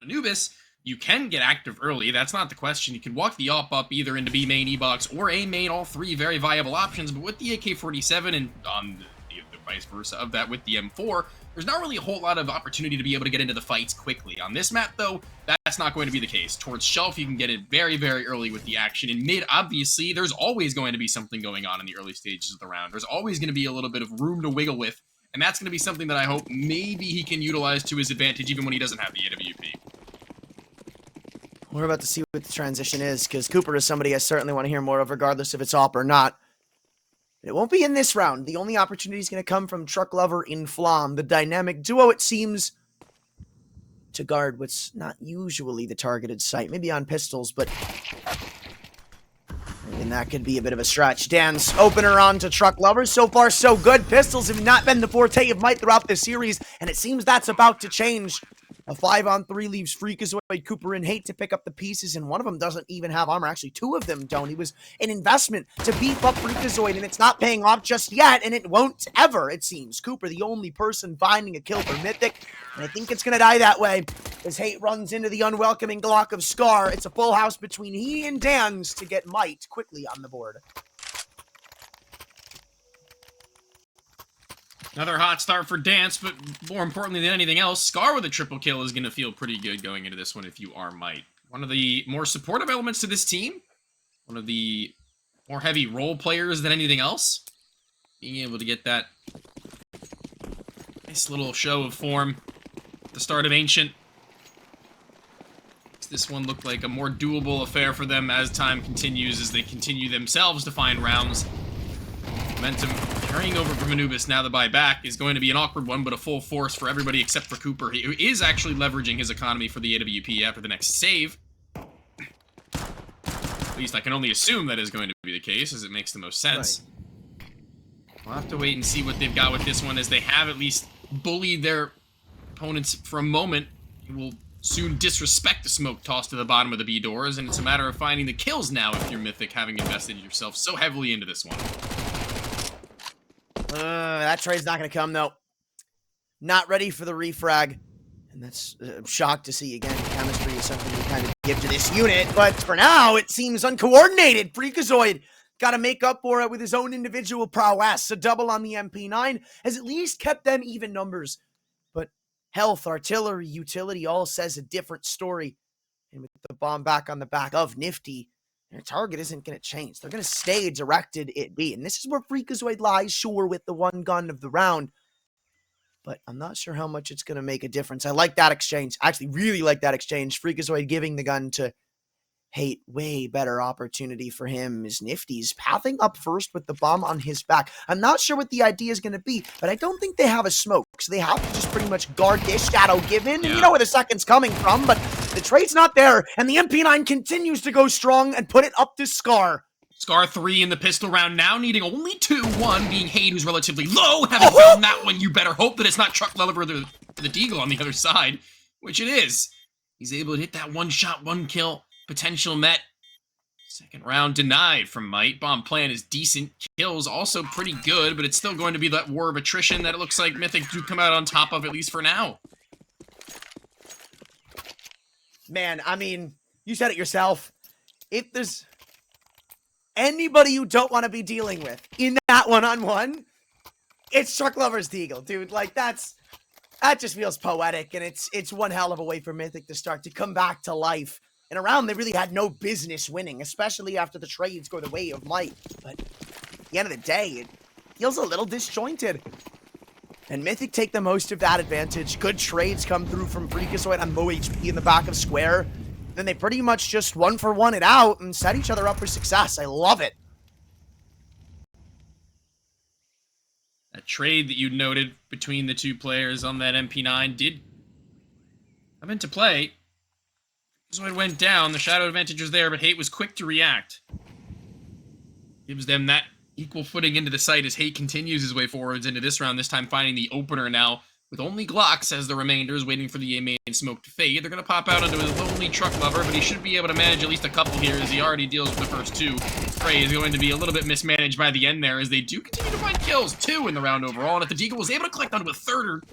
Anubis, you can get active early. That's not the question. You can walk the op up either into B main, E box, or A main. All three very viable options. But with the AK-47 and on the vice versa of that with the M4, there's not really a whole lot of opportunity to be able to get into the fights quickly. On this map, though, that's not going to be the case. Towards Shelf, you can get it very, very early with the action. In mid, obviously, there's always going to be something going on in the early stages of the round. There's always going to be a little bit of room to wiggle with, and that's going to be something that I hope maybe he can utilize to his advantage even when he doesn't have the AWP. We're about to see what the transition is, because Cooper is somebody I certainly want to hear more of, regardless if it's op or not. But it won't be in this round. The only opportunity is going to come from Truck Lover in Flam, the dynamic duo, it seems, to guard what's not usually the targeted site. Maybe on pistols, but... and that could be a bit of a stretch. danss, opener on to Truck Lover. So far, so good. Pistols have not been the forte of Might throughout this series, and it seems that's about to change. A 5-on-3 leaves fREAKAZOiD, Cooper, and Hate to pick up the pieces, and one of them doesn't even have armor. Actually, two of them don't. He was an investment to beef up fREAKAZOiD, and it's not paying off just yet, and it won't ever, it seems. Cooper, the only person finding a kill for Mythic, and I think it's going to die that way as Hate runs into the unwelcoming Glock of Scar. It's a full house between he and danss to get Might quickly on the board. Another hot start for danss, but more importantly than anything else, Scar with a triple kill is going to feel pretty good going into this one if you are Might. One of the more supportive elements to this team, one of the more heavy role players than anything else, being able to get that nice little show of form at the start of Ancient. This one looked like a more doable affair for them as time continues, as they continue themselves to find rounds. Momentum carrying over from Anubis now the buyback is going to be an awkward one, but a full force for everybody except for Cooper, who is actually leveraging his economy for the AWP after the next save. At least I can only assume that is going to be the case, as it makes the most sense. Right. We'll have to wait and see what they've got with this one, as they have at least bullied their opponents for a moment. It will soon disrespect the smoke toss to the bottom of the B doors, and it's a matter of finding the kills now if you're Mythic, having invested yourself so heavily into this one. That trade's not going to come, though. Not ready for the refrag. And that's I'm shocked to see, again, chemistry is something we kind of give to this unit. But for now, it seems uncoordinated. fREAKAZOiD got to make up for it with his own individual prowess. A double on the MP9 has at least kept them even numbers. But health, artillery, utility all says a different story. And with the bomb back on the back of Nifty, their target isn't going to change. They're going to stay directed it be. And this is where fREAKAZOiD lies, sure, with the one gun of the round. But I'm not sure how much it's going to make a difference. I like that exchange. I actually really like that exchange. fREAKAZOiD giving the gun to Hate. Way better opportunity for him is Nifty's pathing up first with the bomb on his back. I'm not sure what the idea is going to be, but I don't think they have a smoke. So they have to just pretty much guard this shadow given. Yeah. You know where the second's coming from, but the trade's not there. And the MP9 continues to go strong and put it up to Scar. Scar 3 in the pistol round now, needing only 2. 1 being Hate, who's relatively low. Having found that one, you better hope that it's not Truck Lover or the Deagle on the other side, which it is. He's able to hit that one shot, 1 kill. Potential met. Second round denied from Might. Bomb plan is decent. Kills also pretty good, but it's still going to be that war of attrition that it looks like Mythic do come out on top of, at least for now. Man, I mean, you said it yourself. If there's anybody you don't want to be dealing with in that one-on-one, it's Truck Lover's Deagle, dude. Like, that just feels poetic, and it's one hell of a way for Mythic to start to come back to life. In a round they really had no business winning, especially after the trades go the way of Might. But at the end of the day, it feels a little disjointed. And Mythic take the most of that advantage. Good trades come through from fREAKAZOiD on low HP in the back of Square. Then they pretty much just 1-for-1 it out and set each other up for success. I love it. That trade that you noted between the two players on that MP9 did come into play. So it went down, the shadow advantage was there, but Hate was quick to react. Gives them that equal footing into the site as Hate continues his way forwards into this round, this time finding the opener now, with only Glocks as the remainders, waiting for the A-main smoke to fade. They're going to pop out into his lonely Truck Lover, but he should be able to manage at least a couple here, as he already deals with the first 2. Prey is going to be a little bit mismanaged by the end there, as they do continue to find kills, 2 in the round overall, and if the Deagle was able to collect onto a third,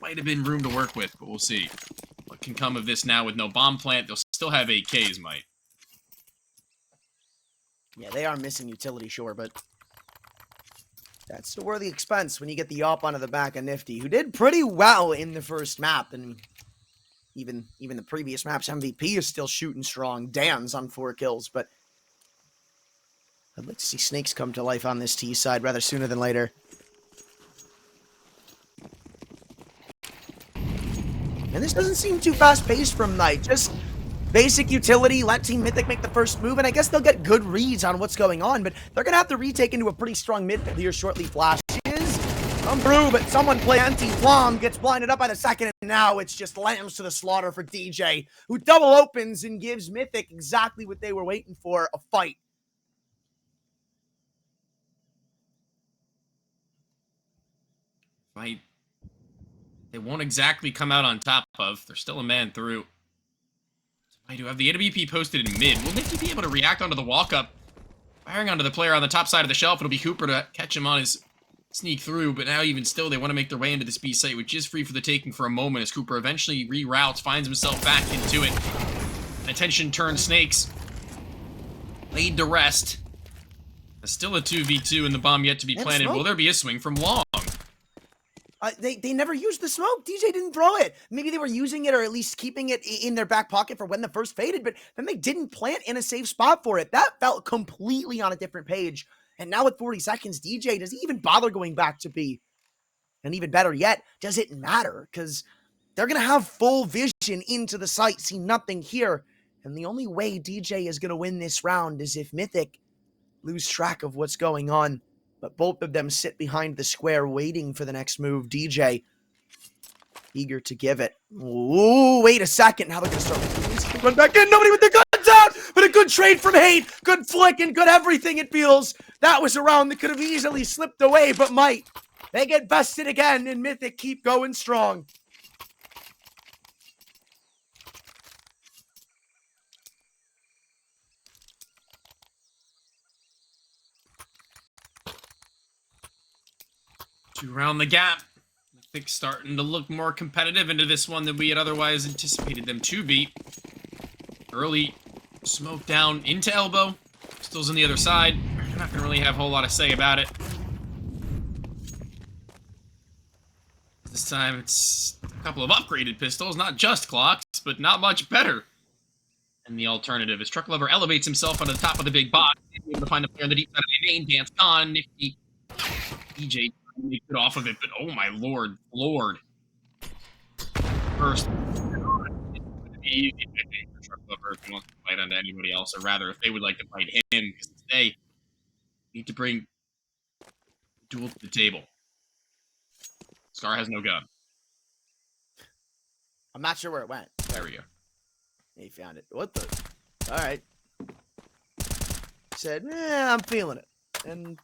might have been room to work with, but we'll see. what can come of this now with no bomb plant. They'll still have AKs, Might. Yeah, they are missing utility, sure, but that's a worthy expense when you get the op onto the back of Nifty, who did pretty well in the first map, and even the previous map's MVP is still shooting strong. danss on 4 kills, but I'd like to see Snakes come to life on this T side rather sooner than later. And this doesn't seem too fast-paced from Knight. Just basic utility, let Team Mythic make the first move, and I guess they'll get good reads on what's going on, but they're going to have to retake into a pretty strong mid here shortly. Flashes come through, but someone play anti-Flom, gets blinded up by the second, and now it's just lambs to the slaughter for djay, who double opens and gives Mythic exactly what they were waiting for, a fight. Fight. They won't exactly come out on top of. They're still a man through. I do have the AWP posted in mid. Will Nifty be able to react onto the walk-up? Firing onto the player on the top side of the shelf. It'll be Cooper to catch him on his sneak through, but now even still, they want to make their way into this B site, which is free for the taking for a moment as Cooper eventually reroutes, finds himself back into it. And attention turned Snakes. Laid to rest. There's still a 2v2 and the bomb yet to be planted. Will there be a swing from Long? They never used the smoke. djay didn't throw it. Maybe they were using it or at least keeping it in their back pocket for when the first faded, but then they didn't plant in a safe spot for it. That felt completely on a different page. And now with 40 seconds, djay, does he even bother going back to B? And even better yet, does it matter? Because they're going to have full vision into the site, see nothing here. And the only way djay is going to win this round is if Mythic lose track of what's going on. But both of them sit behind the square waiting for the next move. djay, eager to give it. Ooh, wait a second. Now they're going to start run back in. Nobody with the guns out. But a good trade from Hate. Good flick and good everything, it feels. That was a round that could have easily slipped away. But Might, they get bested again. And Mythic keep going strong. To round the gap. Mythic starting to look more competitive into this one than we had otherwise anticipated them to be. Early smoke down into elbow. Pistols on the other side. They're not going to really have a whole lot to say about it. This time it's a couple of upgraded pistols, not just clocks, but not much better. And the alternative is Truck Lover elevates himself onto the top of the big box. He's able to find a player on the deep side of the main. danss gone. Nifty. djay really good off of it, but oh my lord. First. Easy for Truck Lover if he wants to fight onto anybody else, or rather, if they would like to fight him, because they need to bring the duel to the table. Scar has no gun. I'm not sure where it went. There we go. He found it. What the? All right. Said, I'm feeling it. And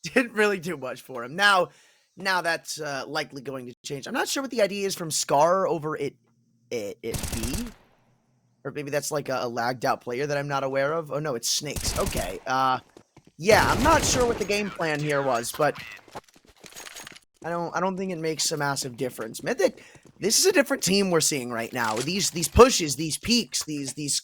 didn't really do much for him. Now that's likely going to change. I'm not sure what the idea is from Scar over it B. Or maybe that's like a lagged out player that I'm not aware of. Oh no, it's Snakes. Okay. Yeah, I'm not sure what the game plan here was, but I don't think it makes a massive difference. Mythic, this is a different team we're seeing right now. These pushes, these peaks, these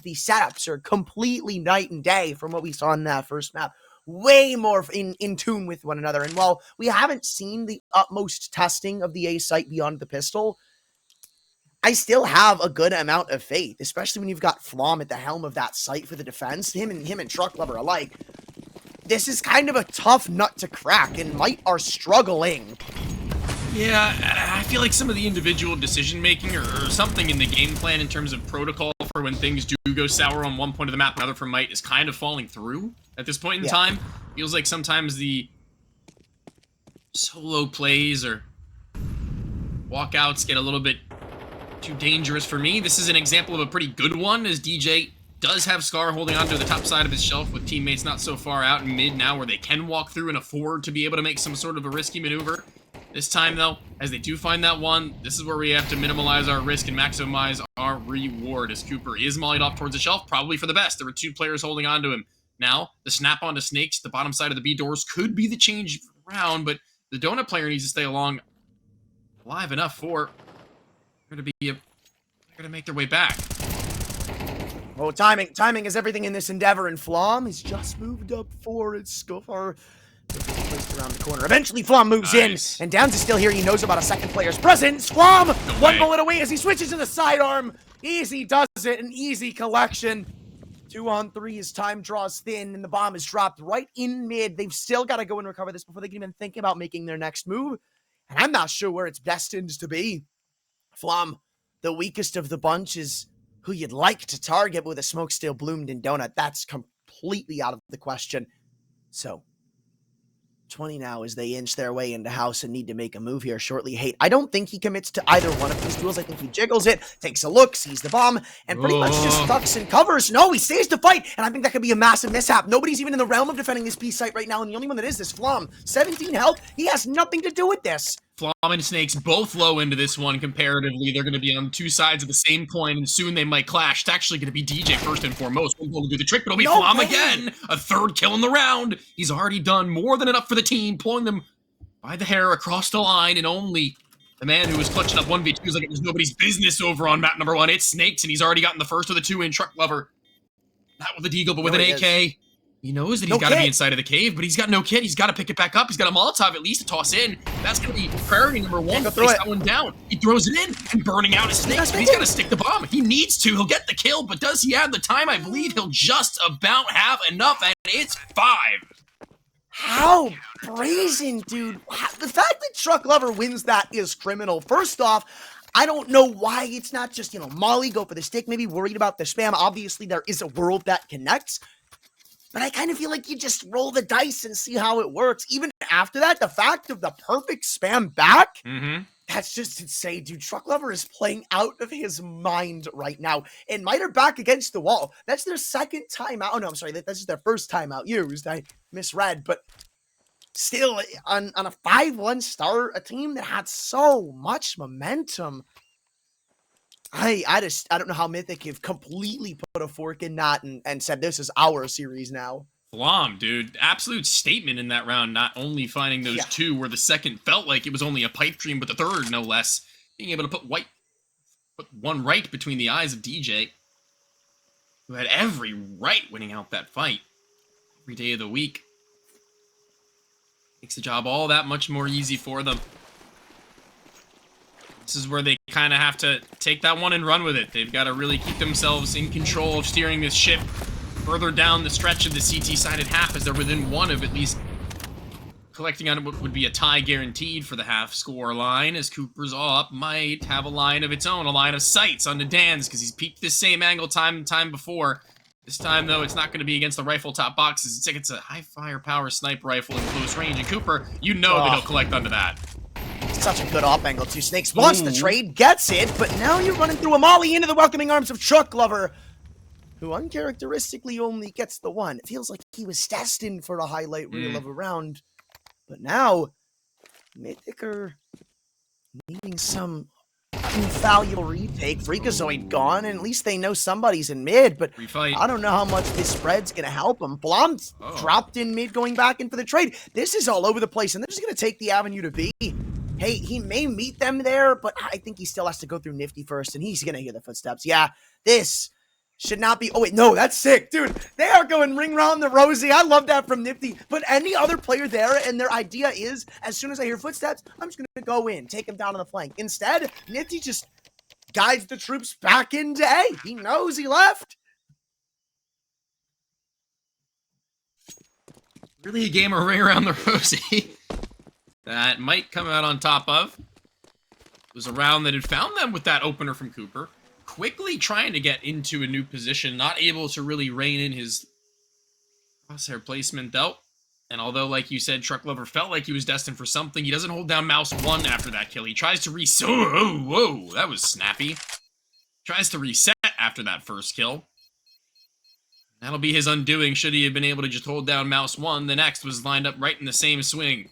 setups are completely night and day from what we saw in that first map. Way more in tune with one another. And while we haven't seen the utmost testing of the A site beyond the pistol, I still have a good amount of faith, especially when you've got Flom at the helm of that site for the defense. Him and Truck Lover alike. This is kind of a tough nut to crack, and Might are struggling. Yeah, I feel like some of the individual decision-making or something in the game plan in terms of protocol for when things do go sour on one point of the map, another for Might is kind of falling through at this point in time. Feels like sometimes the solo plays or walkouts get a little bit too dangerous for me. This is an example of a pretty good one, as djay does have Scar holding onto the top side of his shelf with teammates not so far out in mid now where they can walk through and afford to be able to make some sort of a risky maneuver. This time, though, as they do find that one, this is where we have to minimize our risk and maximize our reward, as Cooper is mollied off towards the shelf, probably for the best. There were two players holding onto him. Now, the snap onto Snakes, the bottom side of the B doors, could be the change round, but the donut player needs to stay alive enough for there to be a They're going to make their way back. Oh, timing is everything in this endeavor, and Flom has just moved up for its score. Placed around the corner. Eventually, Flom moves in, and danss is still here. He knows about a second player's presence. Flom, one bullet away as he switches to the sidearm. Easy does it, an easy collection. 2 on 3 as time draws thin, and the bomb is dropped right in mid. They've still got to go and recover this before they can even think about making their next move, and I'm not sure where it's destined to be. Flom, the weakest of the bunch, is who you'd like to target, but with a smoke still bloomed in Donut, that's completely out of the question. So 20 now as they inch their way into house and need to make a move here shortly. Hate, I don't think he commits to either one of these duels. I think he jiggles it, takes a look, sees the bomb, and pretty much just ducks and covers. No, he stays to fight, and I think that could be a massive mishap. Nobody's even in the realm of defending this B site right now, and the only one that is Flom. 17 health, he has nothing to do with this. Flom and Snakes both low into this one comparatively. They're going to be on two sides of the same coin, and soon they might clash. It's actually going to be djay first and foremost. One will do the trick, but it'll be Flom again. A third kill in the round. He's already done more than enough for the team, pulling them by the hair across the line, and only the man who was clutching up 1v2s like it was nobody's business over on map number 1. It's Snakes, and he's already gotten the first of the 2 in. Truck Lover. Not with a deagle, but with an AK. He knows that he's got to be inside of the cave, but he's got no kit. He's got to pick it back up. He's got a Molotov at least to toss in. That's going to be priority number 1. Place that one down. He throws it in and burning out his Snakes. He's got to stick the bomb. He needs to. He'll get the kill, but does he have the time? I believe he'll just about have enough, and it's 5. How brazen, dude. The fact that Truck Lover wins that is criminal. First off, I don't know why it's not just, Molly, go for the stick, maybe worried about the spam. Obviously, there is a world that connects. But I kind of feel like you just roll the dice and see how it works. Even after that, the fact of the perfect spam back, that's just insane, dude. Truck Lover is playing out of his mind right now. And Miter back against the wall. That's their second timeout. Oh, no, I'm sorry. That's just their first timeout used. I misread. But still, on a 5-1 start, a team that had so much momentum. I don't know how Mythic have completely put a fork in that and said this is our series now. Flom, dude. Absolute statement in that round, not only finding those 2 where the second felt like it was only a pipe dream, but the third, no less, being able to put one right between the eyes of djay, who had every right winning out that fight every day of the week. Makes the job all that much more easy for them. This is where they kind of have to take that one and run with it. They've got to really keep themselves in control of steering this ship further down the stretch of the CT-sided half, as they're within 1 of at least collecting on what would be a tie guaranteed for the half score line, as Cooper's all up might have a line of its own, a line of sights onto danss, because he's peeked this same angle time and time before. This time, though, it's not going to be against the rifle top boxes. It's a high firepower sniper rifle in close range, and Cooper, you know that he'll collect onto that. Such a good off angle, too. Snakes wants the trade, gets it, but now you're running through a molly into the welcoming arms of Truck Lover, who uncharacteristically only gets the 1. It feels like he was destined for a highlight reel of a round, but now Mythic are needing some infallible retake. fREAKAZOiD gone, and at least they know somebody's in mid, but I don't know how much this spread's going to help them. Flom's dropped in mid, going back in for the trade. This is all over the place, and they're just going to take the avenue to B. Hey, he may meet them there, but I think he still has to go through Nifty first, and he's going to hear the footsteps. Yeah, this should not be... Oh, wait, no, that's sick. Dude, they are going ring round the rosy. I love that from Nifty. But any other player there, and their idea is, as soon as I hear footsteps, I'm just going to go in, take him down on the flank. Instead, Nifty just guides the troops back into A. He knows he left. Really a game of ring around the rosy that might come out on top of. It was a round that had found them with that opener from Cooper. Quickly trying to get into a new position, not able to really rein in his crosshair placement, though. And although, like you said, Truck Lover felt like he was destined for something, he doesn't hold down mouse 1 after that kill. He tries to reset. Whoa, that was snappy. Tries to reset after that first kill. That'll be his undoing should he have been able to just hold down mouse 1. The next was lined up right in the same swing.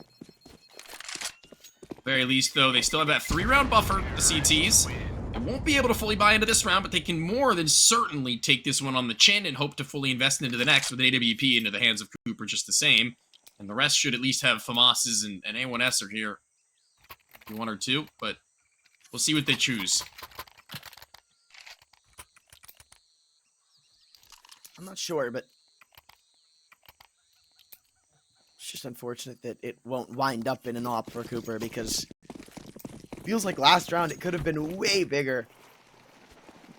Very least, though, they still have that 3-round buffer, the CTs. They won't be able to fully buy into this round, but they can more than certainly take this one on the chin and hope to fully invest into the next with an AWP into the hands of Cooper just the same. And the rest should at least have FAMASs and A1S are here. Maybe 1 or 2, but we'll see what they choose. I'm not sure, but it's just unfortunate that it won't wind up in an op for Cooper, because it feels like last round it could have been way bigger.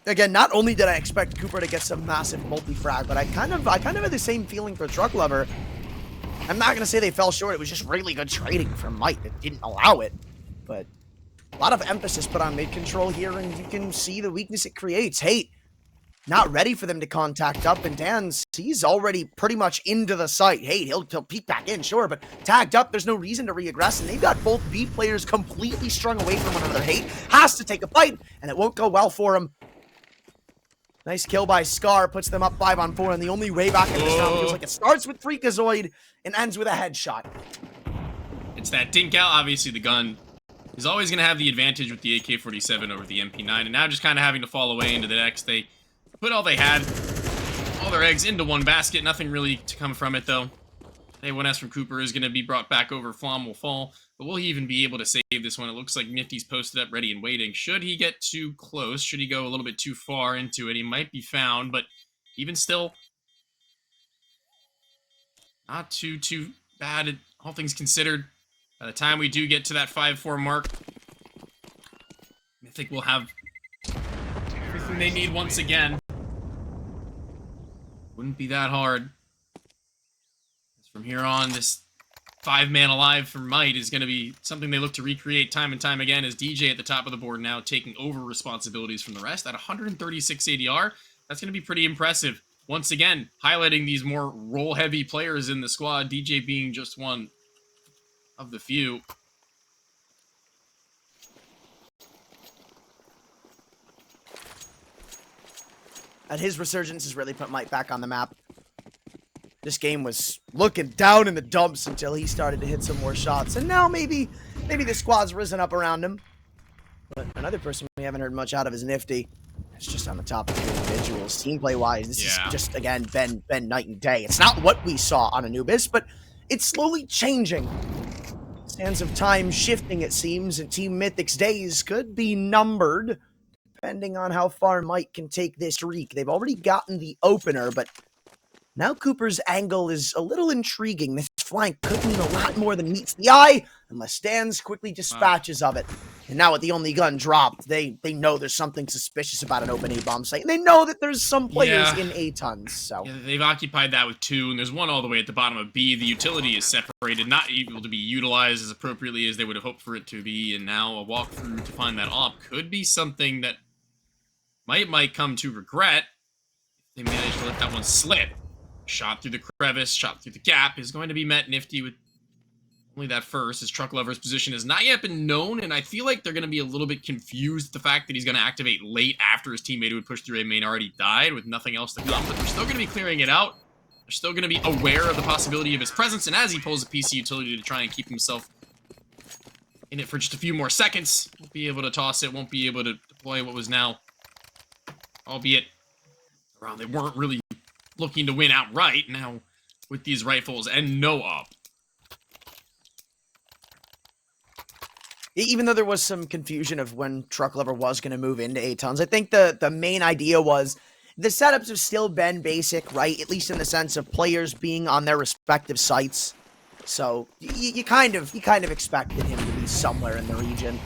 Again, not only did I expect Cooper to get some massive multi-frag, but I kind of had the same feeling for Truck Lover. I'm not going to say they fell short. It was just really good trading from Might that didn't allow it. But a lot of emphasis put on mid-control here, and you can see the weakness it creates. Hate, not ready for them to contact up, and danss, he's already pretty much into the site. Hate, he'll peek back in, sure, but tagged up, there's no reason to re-aggress, and they've got both B players completely strung away from one another. Hate has to take a fight, and it won't go well for him. Nice kill by Scar, puts them up 5-on-4, and the only way back in this round feels like it starts with fREAKAZOiD and ends with a headshot. It's that dink out. Obviously, the gun is always going to have the advantage with the AK-47 over the MP9, and now just kind of having to fall away into the next. They put all they had, all their eggs into one basket. Nothing really to come from it, though. A1S from Cooper is going to be brought back over. Flom will fall, but will he even be able to save this one? It looks like Nifty's posted up, ready and waiting. Should he get too close? Should he go a little bit too far into it? He might be found, but even still, not too bad, all things considered. By the time we do get to that 5-4 mark, Mythic will have everything they need once again. Wouldn't be that hard. From here on, this 5-man alive for Might is going to be something they look to recreate time and time again, as djay at the top of the board now taking over responsibilities from the rest at 136 ADR. That's going to be pretty impressive. Once again, highlighting these more role-heavy players in the squad, djay being just one of the few. And his resurgence has really put Might back on the map. This game was looking down in the dumps until he started to hit some more shots. And now maybe the squad's risen up around him. But another person we haven't heard much out of is Nifty. It's just on the top of the individuals. Team play-wise, this is just, again, been night and day. It's not what we saw on Anubis, but it's slowly changing. Sands of time shifting, it seems, and Team Mythic's days could be numbered, depending on how far Might can take this streak. They've already gotten the opener, but now Cooper's angle is a little intriguing. This flank could mean a lot more than meets the eye, unless danss quickly dispatches of it. And now with the only gun dropped, they know there's something suspicious about an open A-bomb site. And they know that there's some players in A-tons, so. Yeah, they've occupied that with 2, and there's one all the way at the bottom of B. The utility is separated, not able to be utilized as appropriately as they would have hoped for it to be, and now a walkthrough to find that op could be something that might come to regret if they manage to let that one slip. Shot through the crevice, shot through the gap, is going to be met Nifty with only that first. His Truck Lover's position has not yet been known, and I feel like they're going to be a little bit confused at the fact that he's going to activate late after his teammate who would push through A main already died with nothing else to come, but they're still going to be clearing it out. They're still going to be aware of the possibility of his presence, and as he pulls a PC utility to try and keep himself in it for just a few more seconds, won't be able to toss it, won't be able to deploy what was now, albeit, well, they weren't really looking to win outright now with these rifles and no op. Even though there was some confusion of when Truck Lover was going to move into A-tons, I think the main idea was the setups have still been basic, right? At least in the sense of players being on their respective sites. So you kind of expected him to be somewhere in the region.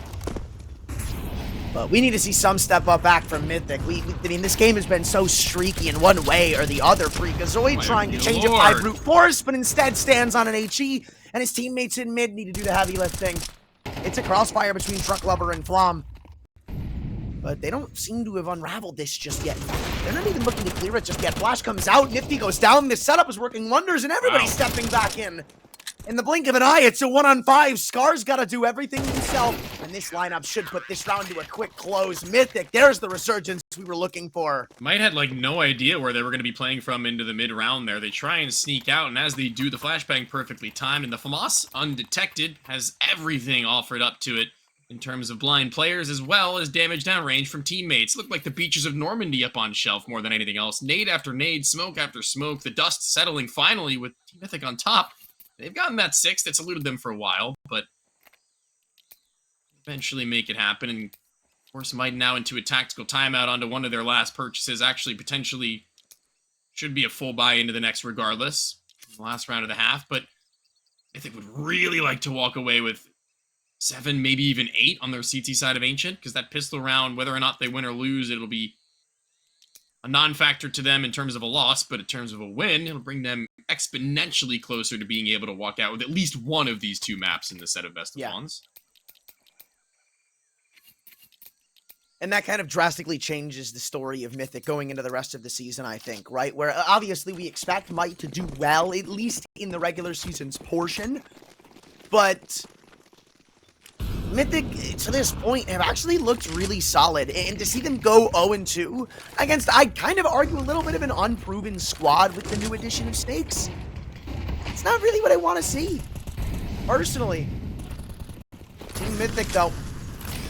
But we need to see some step up back from Mythic. I mean, this game has been so streaky in one way or the other. fREAKAZOiD trying to change it by brute force, but instead stands on an HE, and his teammates in mid need to do the heavy lifting. It's a crossfire between Truck Lover and Flom. But they don't seem to have unraveled this just yet. They're not even looking to clear it just yet. Flash comes out, Nifty goes down. This setup is working wonders, and everybody's stepping back in. In the blink of an eye, it's a 1-on-5. Scar's got to do everything himself. And this lineup should put this round to a quick close. Mythic, there's the resurgence we were looking for. Might had, like, no idea where they were going to be playing from into the mid-round there. They try and sneak out, and as they do, the flashbang perfectly timed. And the FAMAS, undetected, has everything offered up to it in terms of blind players, as well as damage downrange from teammates. Look like the beaches of Normandy up on shelf more than anything else. Nade after nade, smoke after smoke. The dust settling finally with Team Mythic on top. They've gotten that 6 that's eluded them for a while, but eventually make it happen and force Might now into a tactical timeout onto one of their last purchases, actually potentially should be a full buy into the next regardless. The last round of the half, but Mythic would really like to walk away with 7, maybe even 8 on their CT side of Ancient, because that pistol round, whether or not they win or lose, it'll be a non-factor to them in terms of a loss, but in terms of a win, it'll bring them exponentially closer to being able to walk out with at least one of these 2 maps in the set of best of ones. And that kind of drastically changes the story of Mythic going into the rest of the season, I think, right? Where obviously we expect Might to do well, at least in the regular season's portion. But Mythic, to this point, have actually looked really solid. And to see them go 0-2 against, I'd kind of argue, a little bit of an unproven squad with the new addition of Snakes, it's not really what I want to see, personally. Team Mythic, though,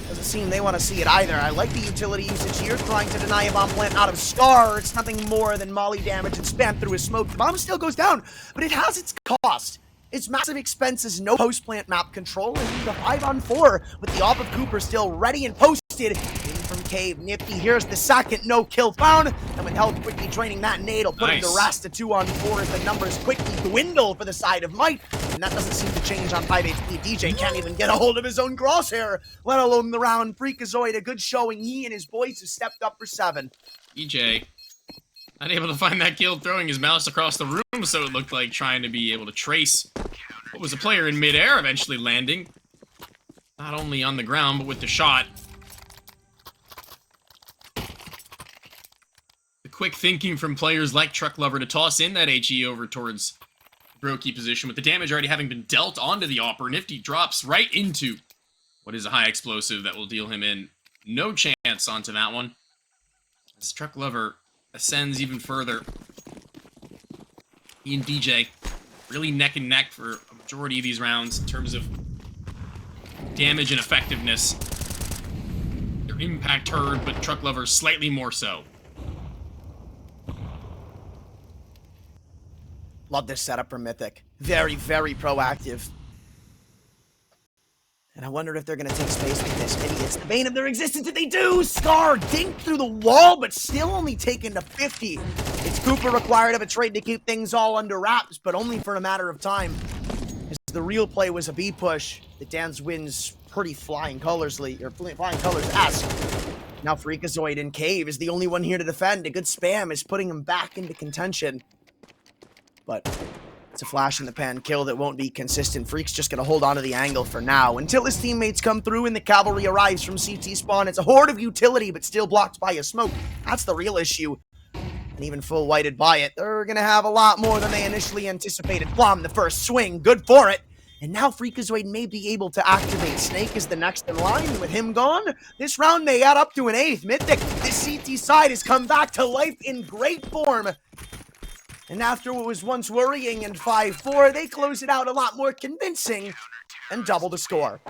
doesn't seem they want to see it either. I like the utility usage here, trying to deny a bomb plant out of Scar. It's nothing more than molly damage and spam through his smoke. The bomb still goes down, but it has its cost. It's massive expenses, no post-plant map control, and the 5-on-4 with the AWP of Cooper still ready and posted. In from Cave, Nifty, here's the second no-kill found, and with health quickly draining that nade, will put him to rest. A 2-on-4 as the numbers quickly dwindle for the side of Might, and that doesn't seem to change on 5 HP. DJ can't even get a hold of his own crosshair, let alone the round. FREAKAZOiD, a good showing. He and his boys have stepped up for 7. DJ unable to find that kill, throwing his mouse across the room, so it looked like trying to be able to trace what was a player in midair, eventually landing not only on the ground, but with the shot. The quick thinking from players like Truck Lover to toss in that HE over towards Brokey position, with the damage already having been dealt onto the AWPer. Nifty drops right into what is a high explosive that will deal him in. No chance onto that one, as Truck Lover ascends even further. He and DJ really neck and neck for a majority of these rounds in terms of damage and effectiveness. Their impact heard, but Truck Lover slightly more so. Love this setup for Mythic. Very, very proactive. And I wonder if they're going to take space with this. Maybe it's the bane of their existence if they do. Scar dinked through the wall, but still only taken to 50. It's Cooper required of a trade to keep things all under wraps, but only for a matter of time. As the real play was a B push, the danss wins pretty flying colors-esque. Now FREAKAZOiD in Cave is the only one here to defend. A good spam is putting him back into contention. But it's a flash in the pan kill that won't be consistent. Freak's just going to hold on to the angle for now until his teammates come through and the cavalry arrives from CT spawn. It's a horde of utility, but still blocked by a smoke. That's the real issue. And even full whited by it, they're going to have a lot more than they initially anticipated. Blom, the first swing, good for it. And now FREAKAZOiD may be able to activate. Snake is the next in line, and with him gone, this round may add up to an 8th. Mythic, this CT side has come back to life in great form. And after what was once worrying in 5-4, they close it out a lot more convincing and double the score.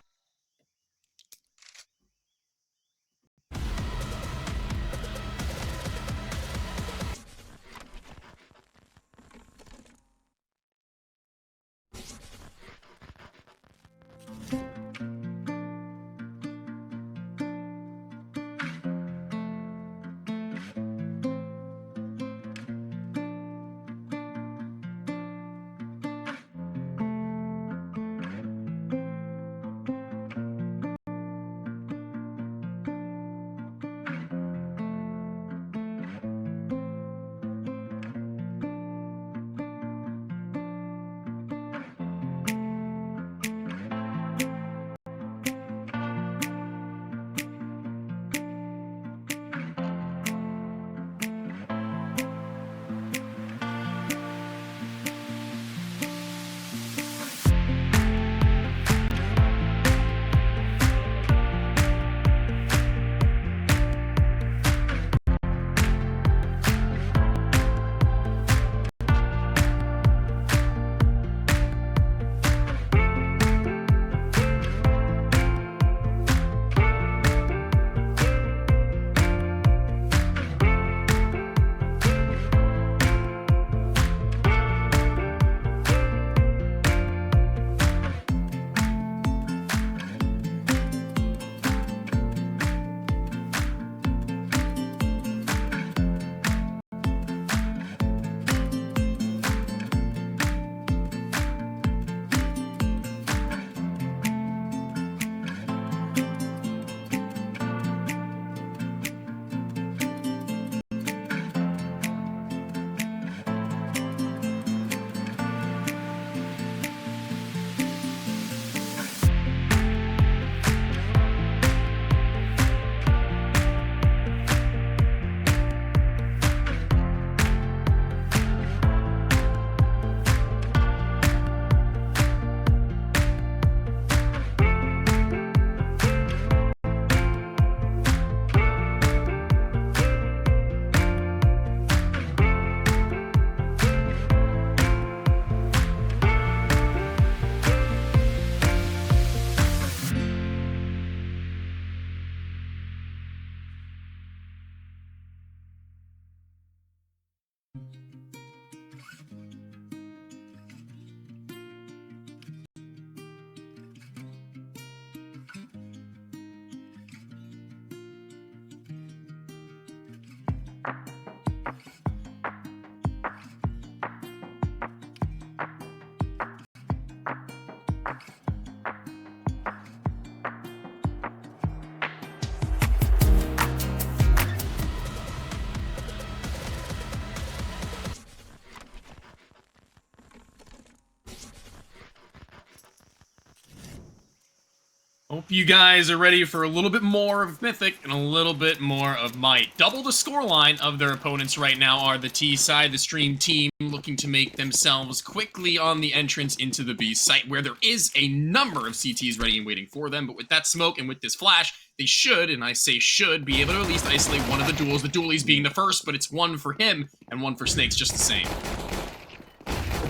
Hope you guys are ready for a little bit more of Mythic and a little bit more of Might. Double the scoreline of their opponents right now are the T side, the Stream team, looking to make themselves quickly on the entrance into the B site, where there is a number of CTs ready and waiting for them. But with that smoke and with this flash, they should, and I say should, be able to at least isolate one of the duels. The dualies being the first, but it's one for him and one for Snakes just the same.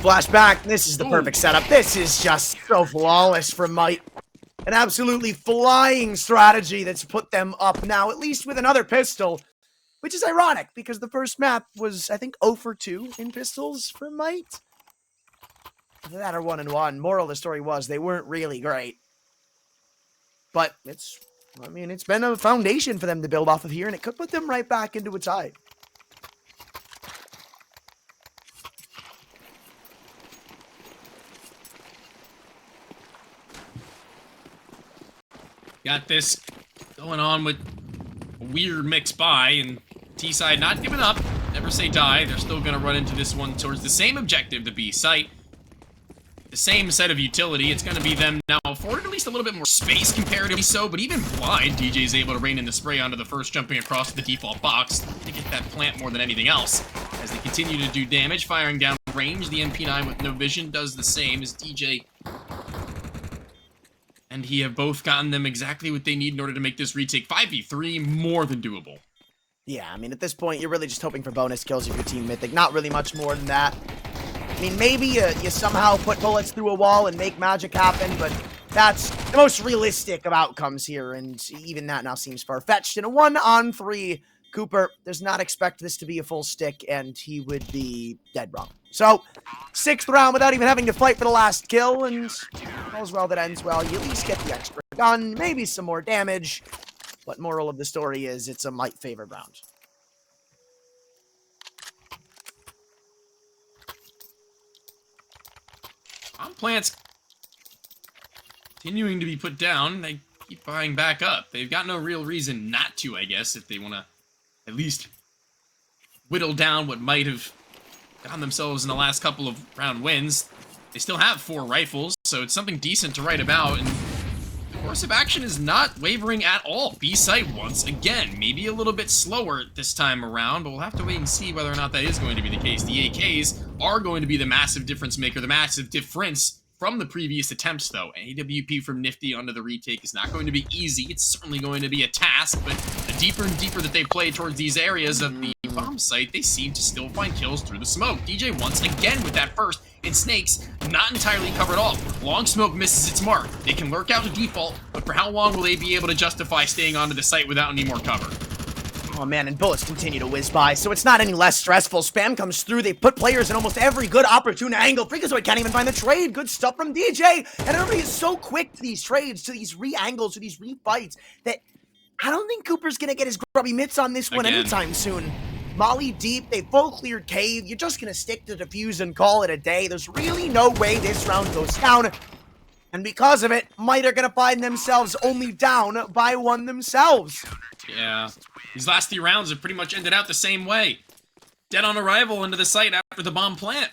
Flashback. This is the perfect setup. This is just so flawless from Might. An absolutely flying strategy that's put them up now, at least with another pistol, which is ironic because the first map was, I think, 0 for 2 in pistols for Might. Either that or 1-1. Moral of the story was they weren't really great. But it's been a foundation for them to build off of here, and it could put them right back into a tie. Got this going on with a weird mix by, and T-side not giving up. Never say die. They're still going to run into this one towards the same objective, the B site. The same set of utility. It's going to be them now afforded at least a little bit more space comparatively so, but even blind, djay's able to rain in the spray onto the first, jumping across the default box to get that plant more than anything else. As they continue to do damage, firing down range, the MP9 with no vision does the same as djay and he have both gotten them exactly what they need in order to make this retake 5v3 more than doable. Yeah, I mean, at this point, you're really just hoping for bonus kills if you're Team Mythic. Not really much more than that. I mean, maybe you somehow put bullets through a wall and make magic happen, but that's the most realistic of outcomes here, and even that now seems far-fetched. In a 1-on-3, Cooper does not expect this to be a full stick, and he would be dead wrong. So, 6th round without even having to fight for the last kill, and all's well that ends well. You at least get the extra gun, maybe some more damage. But moral of the story is it's a Might-favored round. Bomb plants continuing to be put down. They keep buying back up. They've got no real reason not to, I guess, if they want to at least whittle down what might have gotten themselves in the last couple of round wins. They still have 4 rifles, so it's something decent to write about, and the course of action is not wavering at all. B-site once again, maybe a little bit slower this time around, but we'll have to wait and see whether or not that is going to be the case. The AKs are going to be the massive difference maker, the massive difference from the previous attempts, though. AWP from Nifty onto the retake is not going to be easy. It's certainly going to be a task, but the deeper and deeper that they play towards these areas of the bomb site, they seem to still find kills through the smoke. djay once again with that first, and Snakes not entirely covered off. Long smoke misses its mark. They can lurk out to default, but for how long will they be able to justify staying onto the site without any more cover? Oh man, and bullets continue to whiz by, so it's not any less stressful. Spam comes through, they put players in almost every good opportune angle. FREAKAZOiD can't even find the trade. Good stuff from djay, and everybody is so quick to these trades, to these re-angles, to these re-fights, that I don't think Cooper's gonna get his grubby mitts on this one anytime soon. Molly deep, they full cleared cave. You're just gonna stick to defuse and call it a day. There's really no way this round goes down. And because of it, Might are gonna find themselves only down by 1 themselves. Yeah, these last 3 rounds have pretty much ended out the same way. Dead on arrival into the site after the bomb plant.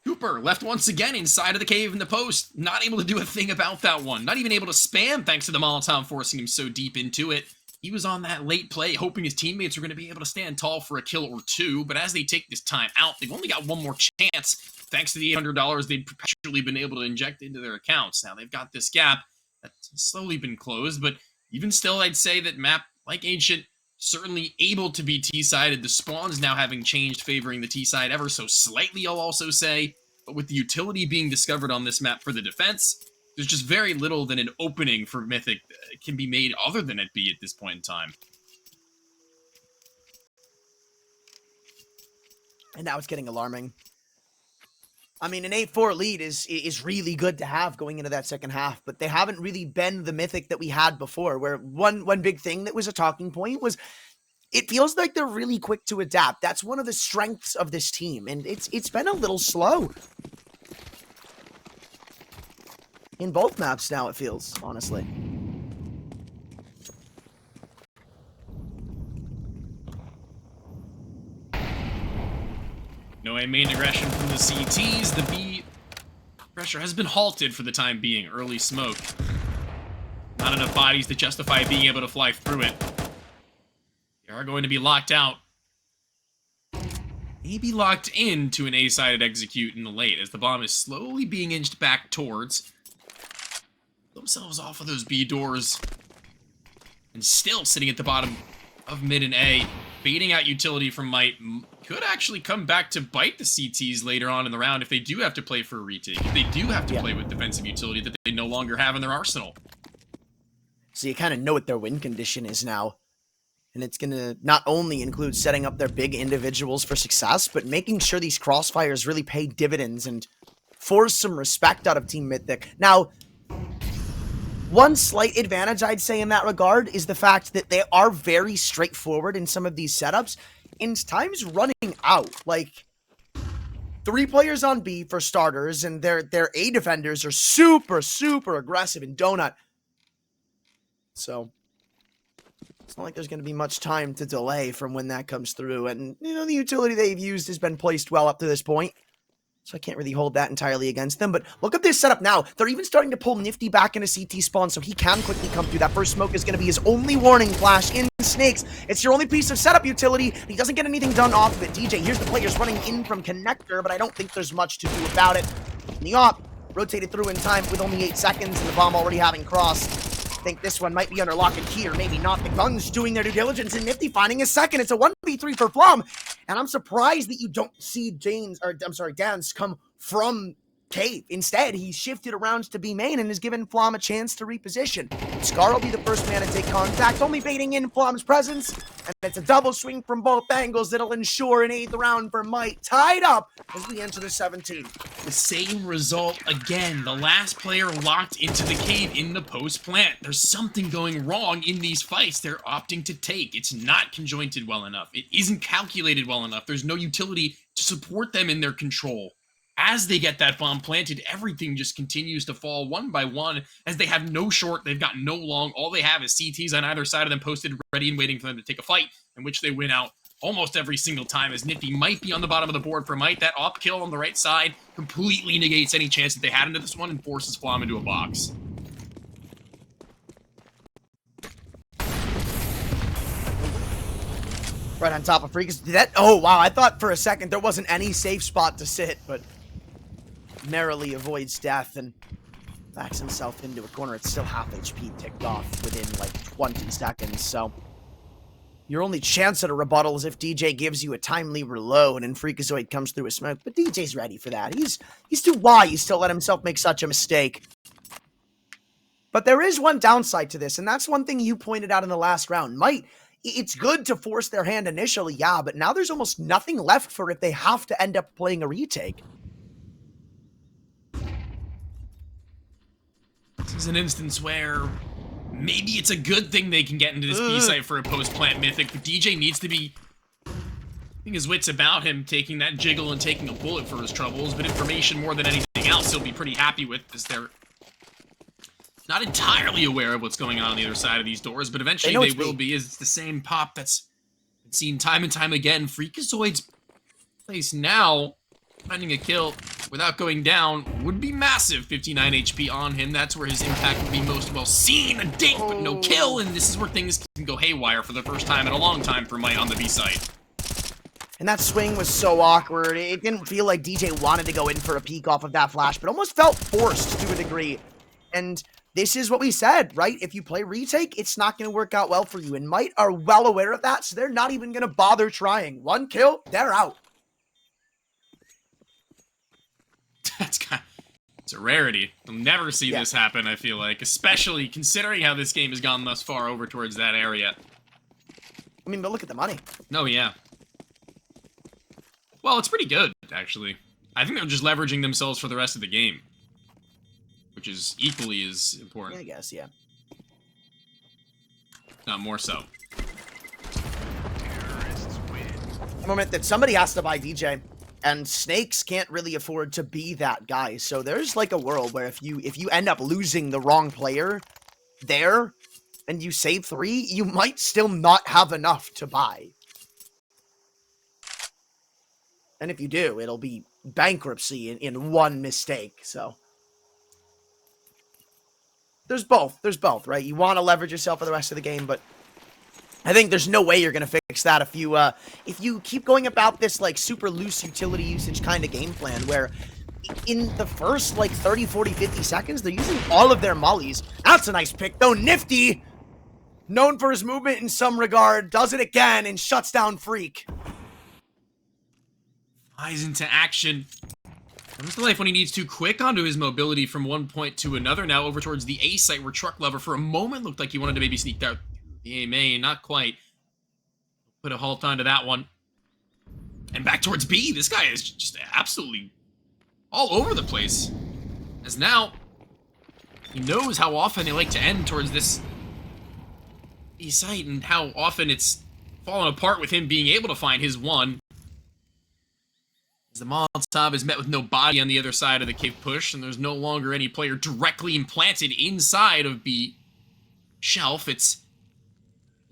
Cooper left once again inside of the cave in the post. Not able to do a thing about that one. Not even able to spam thanks to the Molotov forcing him so deep into it. He was on that late play, hoping his teammates were going to be able to stand tall for a kill or 2, but as they take this time out, they've only got 1 more chance, thanks to the $800 they've perpetually been able to inject into their accounts. Now, they've got this gap that's slowly been closed, but even still, I'd say that map, like Ancient, certainly able to be T-sided. The spawns now having changed, favoring the T-side ever so slightly, I'll also say, but with the utility being discovered on this map for the defense, there's just very little than an opening for Mythic that can be made other than it be at this point in time. And now it's getting alarming. I mean, an 8-4 lead is really good to have going into that second half, but they haven't really been the Mythic that we had before, where one big thing that was a talking point was it feels like they're really quick to adapt. That's one of the strengths of this team, and it's been a little slow. In both maps now, it feels, honestly. No A main aggression from the CTs. The B pressure has been halted for the time being. Early smoke. Not enough bodies to justify being able to fly through it. They are going to be locked out. Maybe locked into an A-sided execute in the late, as the bomb is slowly being inched back towards themselves off of those B doors. And still sitting at the bottom of mid and A, baiting out utility from Might. Could actually come back to bite the CTs later on in the round if they do have to play for a retake. If they do have to play with defensive utility that they no longer have in their arsenal. So you kind of know what their win condition is now. And it's going to not only include setting up their big individuals for success, but making sure these crossfires really pay dividends and force some respect out of Team Mythic. Now, one slight advantage I'd say in that regard is the fact that they are very straightforward in some of these setups. And time's running out. Like, 3 players on B for starters, and their A defenders are super, super aggressive in Donut. So it's not like there's going to be much time to delay from when that comes through. And, you know, the utility they've used has been placed well up to this point. So I can't really hold that entirely against them. But look at this setup now. They're even starting to pull Nifty back into CT spawn so he can quickly come through. That first smoke is going to be his only warning flash in Snakes. It's your only piece of setup utility. He doesn't get anything done off of it. DJ, here's the players running in from connector, but I don't think there's much to do about it. And the op rotated through in time with only 8 seconds and the bomb already having crossed. I think this one might be under lock and key, or maybe not. The guns doing their due diligence, and Nifty finding a second. It's a 1v3 for Flum, and I'm surprised that you don't see danss come from cave. Instead, he shifted around to B main and has given Flom a chance to reposition. Scar will be the first man to take contact, only baiting in Flom's presence, and it's a double swing from both angles that'll ensure an 8th round for Might, tied up as we enter the 17th. The same result again. The last player locked into the cave in the post-plant. There's something going wrong in these fights they're opting to take. It's not conjointed well enough. It isn't calculated well enough. There's no utility to support them in their control. As they get that bomb planted, everything just continues to fall one by one, as they have no short, they've got no long. All they have is CTs on either side of them posted, ready and waiting for them to take a fight, in which they win out almost every single time, as Nifty might be on the bottom of the board for Might. That op kill on the right side completely negates any chance that they had into this one and forces Flom into a box. Right on top of FREAKAZOiD. Oh, wow. I thought for a second there wasn't any safe spot to sit, but narrowly avoids death and backs himself into a corner. It's still half HP ticked off within like 20 seconds, so your only chance at a rebuttal is if DJ gives you a timely reload and FREAKAZOiD comes through a smoke, but DJ's ready for that. He's too wise to let himself make such a mistake. But there is one downside to this, and that's one thing you pointed out in the last round. It's good to force their hand initially, yeah, but now there's almost nothing left for if they have to end up playing a retake. This is an instance where maybe it's a good thing they can get into this B site for a post-plant Mythic, but DJ needs to be keeping his wits about him, taking that jiggle and taking a bullet for his troubles, but information more than anything else he'll be pretty happy with, as they're not entirely aware of what's going on the other side of these doors, but eventually they will be, as it's the same pop that's been seen time and time again. FREAKAZOiD's place now, finding a kill without going down, would be massive. 59 HP on him. That's where his impact would be most well seen. A dink, but no kill, and this is where things can go haywire for the first time in a long time for Might on the B site. And that swing was so awkward. It didn't feel like DJ wanted to go in for a peek off of that flash, but almost felt forced to a degree. And this is what we said, right? If you play retake, it's not going to work out well for you. And Might are well aware of that, so they're not even going to bother trying. One kill, they're out. It's a rarity. You'll never see this happen, I feel like. Especially considering how this game has gone thus far over towards that area. I mean, but look at the money. Oh, yeah. Well, it's pretty good, actually. I think they're just leveraging themselves for the rest of the game. Which is equally as important. I guess, yeah. Not more so. The moment that somebody has to buy DJ, and Snakes can't really afford to be that guy. So there's like a world where if you end up losing the wrong player there, and you save 3, you might still not have enough to buy. And if you do, it'll be bankruptcy in one mistake, so. there's both, right? You want to leverage yourself for the rest of the game, but I think there's no way you're going to fix that if you keep going about this, like, super loose utility usage kind of game plan where in the first, like, 30, 40, 50 seconds, they're using all of their mollies. That's a nice pick, though. Nifty, known for his movement in some regard, does it again and shuts down Freak. Flies into action. Comes to life when he needs to, quick onto his mobility from one point to another. Now over towards the A site where Truck Lover for a moment looked like he wanted to maybe sneak out the A main. Not quite. Put a halt onto that one. And back towards B. This guy is just absolutely all over the place. As now, he knows how often they like to end towards this B site and how often it's fallen apart with him being able to find his one. As the Molotov is met with no body on the other side of the cave push, and there's no longer any player directly implanted inside of B shelf. It's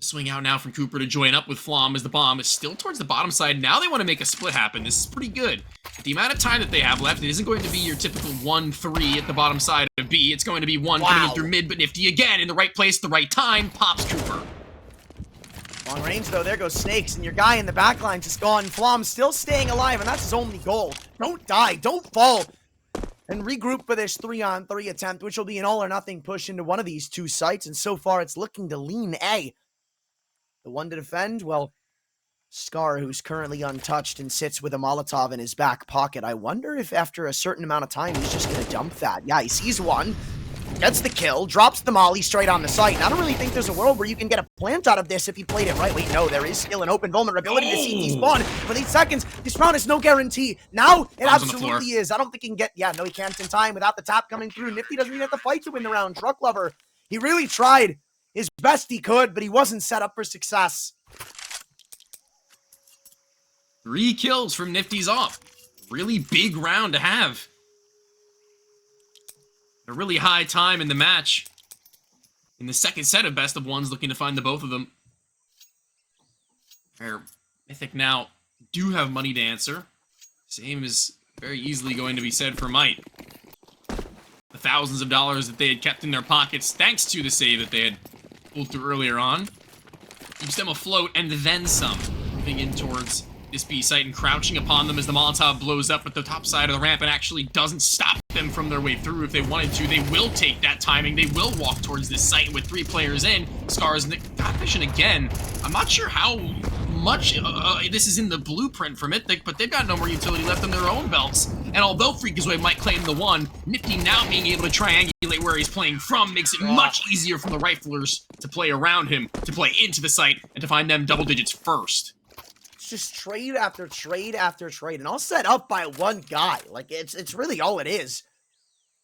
swing out now from Cooper to join up with Flom as the bomb is still towards the bottom side. Now they want to make a split happen. This is pretty good. The amount of time that they have left, it isn't going to be your typical 1-3 at the bottom side of B. It's going to be one coming in through mid, but Nifty again in the right place, the right time, pops Cooper. Long range, though. There goes Snakes, and your guy in the backline just gone. Flom still staying alive, and that's his only goal. Don't die. Don't fall. And regroup for this 3-on-3 attempt, which will be an all-or-nothing push into one of these two sites, and so far it's looking to lean A. The one to defend, well, Scar, who's currently untouched and sits with a Molotov in his back pocket. I wonder if after a certain amount of time, he's just going to dump that. Yeah, he sees one, gets the kill, drops the molly straight on the site. And I don't really think there's a world where you can get a plant out of this if he played it right. Wait, no, there is still an open vulnerability to see despawn. For these seconds, this round is no guarantee. Now, it absolutely is. I don't think he can get, yeah, no, he can't in time without the tap coming through. Nifty doesn't even have to fight to win the round. Truck Lover, he really tried his best he could, but he wasn't set up for success. 3 kills from Nifty's off. Really big round to have. A really high time in the match. In the second set of best of ones, looking to find the both of them. Where Mythic now do have money to answer. Same is very easily going to be said for Might. The thousands of dollars that they had kept in their pockets, thanks to the save that they had pulled through earlier on, keeps them afloat and then some. Moving in towards this B site and crouching upon them as the Molotov blows up at the top side of the ramp and actually doesn't stop them from their way through. If they wanted to, they will take that timing. They will walk towards this site with 3 players in. Scars and got vision again. I'm not sure how much this is in the blueprint for Mythic, but they've got no more utility left on their own belts. And although fREAKAZoiD might claim the one, Nifty now being able to triangulate where he's playing from makes it much easier for the riflers to play around him, to play into the site, and to find them double digits first. It's just trade after trade after trade, and all set up by one guy. Like, it's really all it is.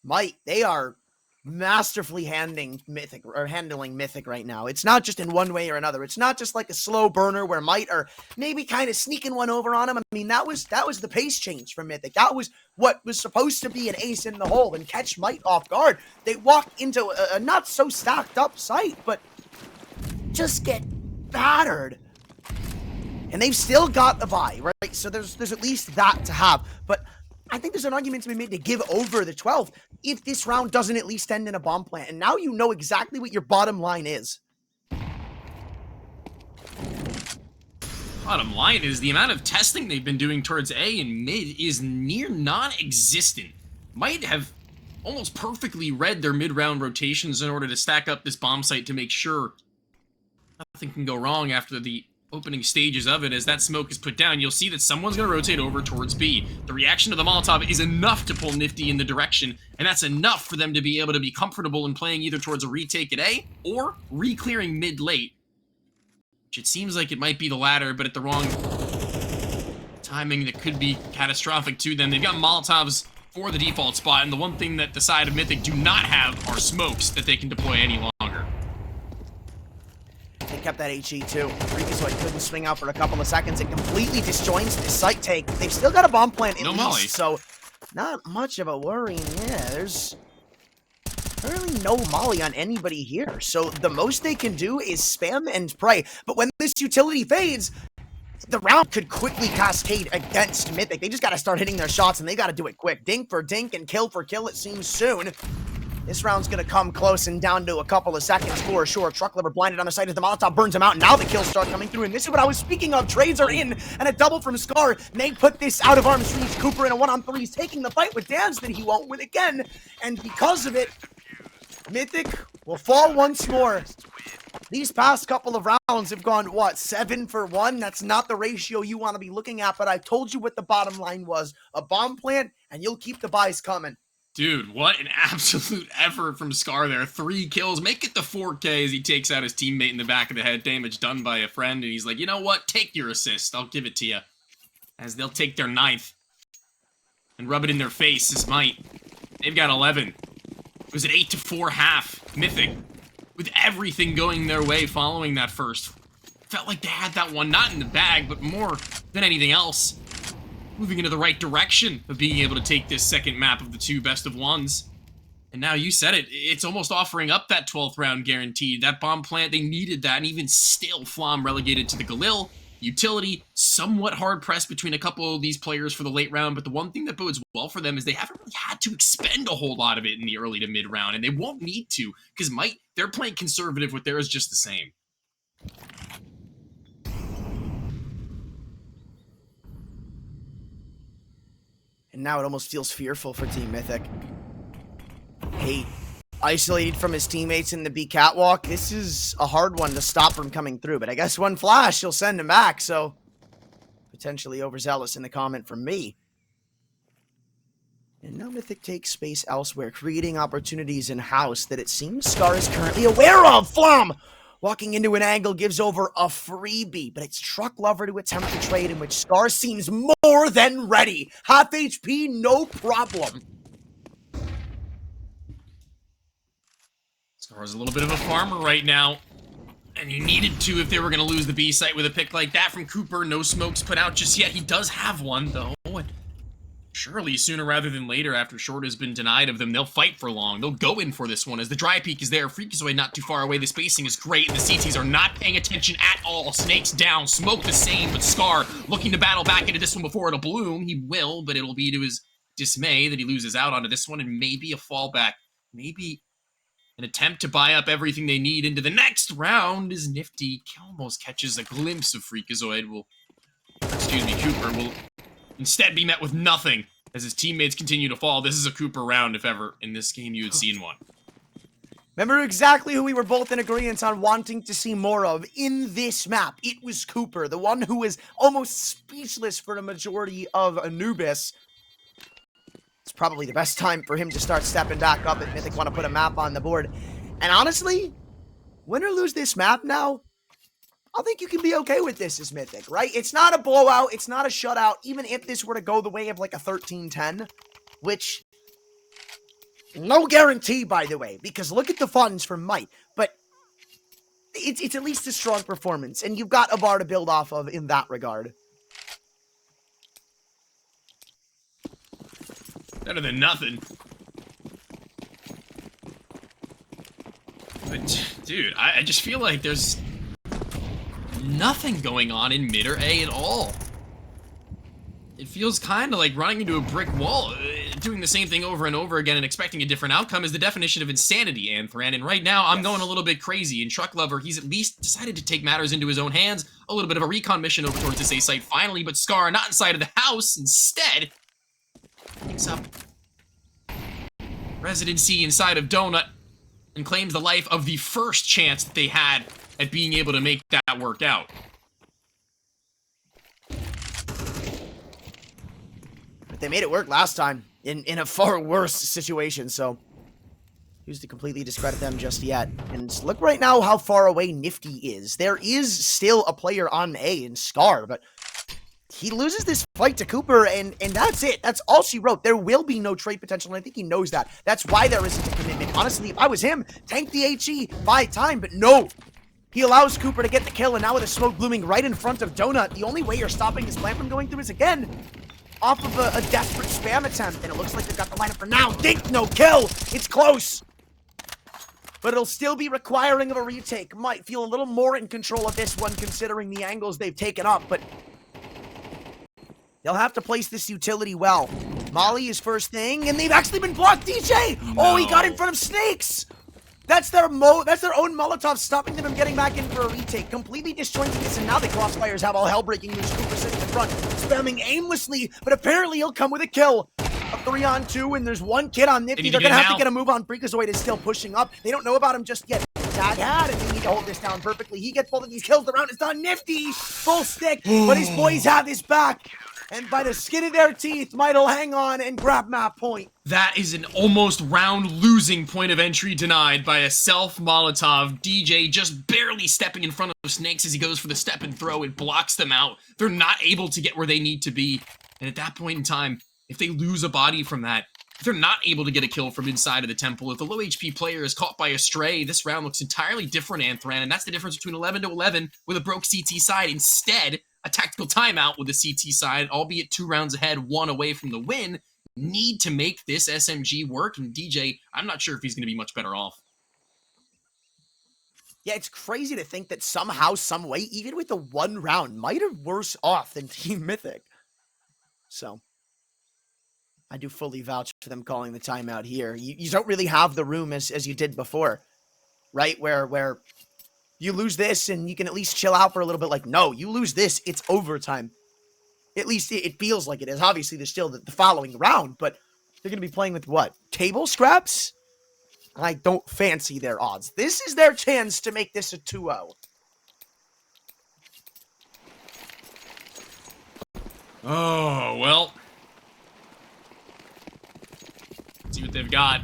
Might, they are masterfully handling Mythic right now. It's not just in one way or another. It's not just like a slow burner where Might are maybe kind of sneaking one over on him. I mean, that was the pace change from Mythic. That was what was supposed to be an ace in the hole and catch Might off guard. They walk into a not so stacked up site, but just get battered. And they've still got the buy, right? So there's at least that to have. But I think there's an argument to be made to give over the 12 if this round doesn't at least end in a bomb plant. And now you know exactly what your bottom line is. Bottom line is the amount of testing they've been doing towards A and mid is near non-existent. Might have almost perfectly read their mid-round rotations in order to stack up this bomb site to make sure nothing can go wrong after the opening stages of it. As that smoke is put down, you'll see that someone's going to rotate over towards B. The reaction of the Molotov is enough to pull Nifty in the direction, and that's enough for them to be able to be comfortable in playing either towards a retake at A or re-clearing mid-late. Which it seems like it might be the latter, but at the wrong timing that could be catastrophic to them. They've got Molotovs for the default spot, and the one thing that the side of Mythic do not have are smokes that they can deploy any longer. They kept that HE too. fREAKAZoiD couldn't swing out for a couple of seconds. It completely disjoints the site take. They've still got a bomb plant at least, so not much of a worry. Yeah, there's really no molly on anybody here. So the most they can do is spam and pray. But when this utility fades, the round could quickly cascade against Mythic. They just got to start hitting their shots, and they got to do it quick. Dink for dink and kill for kill, it seems soon. This round's gonna come close and down to a couple of seconds for sure. Truck Lover blinded on the side as the Molotov burns him out, and now the kills start coming through, and this is what I was speaking of. Trades are in, and a double from Scar may put this out of arm's reach. Cooper in a 1-on-3 is taking the fight with danss that he won't win again, and because of it, Mythic will fall once more. These past couple of rounds have gone, what, 7 for 1? That's not the ratio you want to be looking at, but I told you what the bottom line was. A bomb plant, and you'll keep the buys coming. Dude, what an absolute effort from Scar there. 3 kills, make it to 4K as he takes out his teammate in the back of the head. Damage done by a friend, and he's like, you know what? Take your assist. I'll give it to you. As they'll take their 9th and rub it in their face as Might. They've got 11. It was an 8-4 half. Mythic, with everything going their way following that first. Felt like they had that one, not in the bag, but more than anything else. Moving into the right direction of being able to take this second map of the 2 best of 1s. And now you said it, it's almost offering up that 12th round guaranteed. That bomb plant, they needed that, and even still, Flom relegated to the Galil. Utility, somewhat hard-pressed between a couple of these players for the late round, but the one thing that bodes well for them is they haven't really had to expend a whole lot of it in the early to mid-round, and they won't need to, because they're playing conservative with theirs just the same. And now it almost feels fearful for Team Mythic. Hate isolated from his teammates in the B catwalk. This is a hard one to stop from coming through, but I guess one flash, he'll send him back, so potentially overzealous in the comment from me. And now Mythic takes space elsewhere, creating opportunities in-house that it seems Scar is currently aware of. Flom walking into an angle gives over a freebie, but it's Truck Lover to attempt the trade in which Scar seems more than ready. Half HP, no problem. Scar's a little bit of a farmer right now, and you needed to if they were going to lose the B site with a pick like that from Cooper. No smokes put out just yet. He does have one, though, and surely sooner rather than later, after Short has been denied of them, they'll fight for long. They'll go in for this one as the dry peak is there. FREAKAZOiD not too far away. The spacing is great, and the CTs are not paying attention at all. Snakes down, smoke the same, but Scar looking to battle back into this one before it'll bloom. He will, but it'll be to his dismay that he loses out onto this one, and maybe a fallback. Maybe an attempt to buy up everything they need into the next round as Nifty almost catches a glimpse of FREAKAZOiD. Cooper will instead be met with nothing as his teammates continue to fall. This is a Cooper round, if ever in this game you had seen one. Remember exactly who we were both in agreement on wanting to see more of in this map. It was Cooper, the one who was almost speechless for the majority of Anubis. It's probably the best time for him to start stepping back up if Mythic want to put a map on the board. And honestly, win or lose this map now, I think you can be okay with this as Mythic, right? It's not a blowout. It's not a shutout. Even if this were to go the way of like a 13-10, which, no guarantee, by the way, because look at the funds from Might. But it's at least a strong performance, and you've got a bar to build off of in that regard. Better than nothing. But, dude, I just feel like there's nothing going on in mid or A at all. It feels kind of like running into a brick wall. Doing the same thing over and over again and expecting a different outcome is the definition of insanity, Anthran. And right now, I'm going a little bit crazy. And Truck Lover, he's at least decided to take matters into his own hands. A little bit of a recon mission over towards this A site finally, but Scar not inside of the house. Instead, picks up residency inside of Donut and claims the life of the first chance that they had at being able to make that work out. But they made it work last time in a far worse situation, so who's to completely discredit them just yet? And look right now how far away Nifty is. There is still a player on A in Scar, but he loses this fight to Cooper, and that's it. That's all she wrote. There will be no trade potential, and I think he knows that. That's why there isn't a commitment. Honestly, if I was him, tank the HE, buy time, but no. He allows Cooper to get the kill, and now with a smoke blooming right in front of Donut, the only way you're stopping this plan from going through is, again, off of a desperate spam attempt, and it looks like they've got the lineup for now. Dink, no kill. It's close. But it'll still be requiring of a retake. Might feel a little more in control of this one, considering the angles they've taken up, but they'll have to place this utility well. Molly is first thing, and they've actually been blocked. DJ! No. Oh, he got in front of Snakes! That's their own Molotov, stopping them from getting back in for a retake. Completely disjointing this, and now the Crossfires have all hell breaking loose. Cooper sitting in front, spamming aimlessly, but apparently he'll come with a kill. A 3-on-2, and there's one kid on Nifty. They're gonna have to get a move on. fREAKAZOiD is still pushing up. They don't know about him just yet. Tag had, and they need to hold this down perfectly. He gets both of these kills. The round is done. Nifty, full stick, but his boys have his back. And by the skin of their teeth, Mythic hang on and grab map point. That is an almost round losing point of entry denied by a self Molotov. DJ just barely stepping in front of Snakes as he goes for the step and throw. It blocks them out. They're not able to get where they need to be. And at that point in time, if they lose a body from that, if they're not able to get a kill from inside of the temple, if the low HP player is caught by a stray, this round looks entirely different, Anthran, and that's the difference between 11-11 with a broke CT side. Instead, a tactical timeout with the CT side, albeit 2 rounds ahead, 1 away from the win, need to make this SMG work, and DJ, I'm not sure if he's going to be much better off. Yeah, it's crazy to think that somehow, some way, even with the 1 round, might have worse off than Team Mythic. So I do fully vouch for them calling the timeout here. You don't really have the room as you did before, right? Where you lose this and you can at least chill out for a little bit. Like, no, you lose this, it's overtime. At least it feels like it is. Obviously, there's still the following round, but they're going to be playing with what? Table scraps? I don't fancy their odds. This is their chance to make this a 2-0. Oh, well. See what they've got.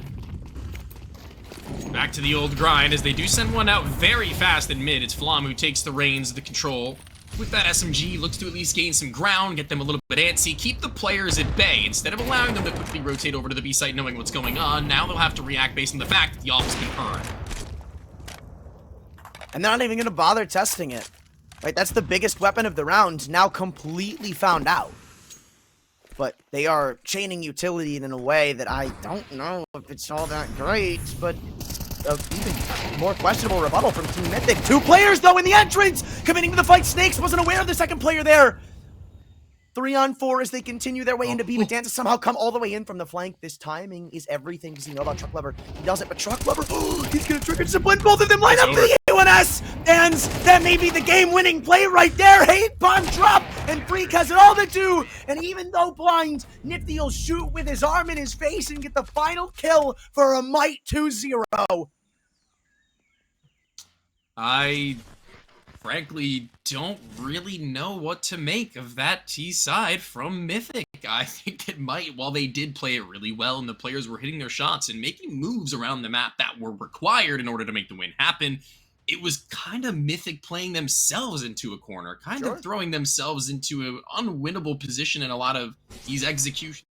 Back to the old grind as they do send one out very fast in mid. It's Flam who takes the reins of the control. With that SMG, looks to at least gain some ground, get them a little bit antsy, keep the players at bay. Instead of allowing them to quickly rotate over to the B site knowing what's going on, now they'll have to react based on the fact that the off's been earned. And they're not even going to bother testing it. Right, that's the biggest weapon of the round, now completely found out. But they are chaining utility in a way that I don't know if it's all that great, but even more questionable rebuttal from Team Mythic. 2 players, though, in the entrance, committing to the fight. Snakes wasn't aware of the second player there. 3-on-4 as they continue their way into B, but danss has somehow come all the way in from the flank. This timing is everything. Does he know about Truck Lover? He does it, but Truck Lover, he's going to trigger discipline. Both of them line up for the A1S. Danss, that may be the game-winning play right there. Hate bomb drop, and fREAK has it all to do. And even though blind, Nifty will shoot with his arm in his face and get the final kill for a Might 2-0. I frankly don't really know what to make of that T side from Mythic. I think it might, while they did play it really well and the players were hitting their shots and making moves around the map that were required in order to make the win happen, it was kind of Mythic playing themselves into a corner, kind of throwing themselves into an unwinnable position in a lot of these executions.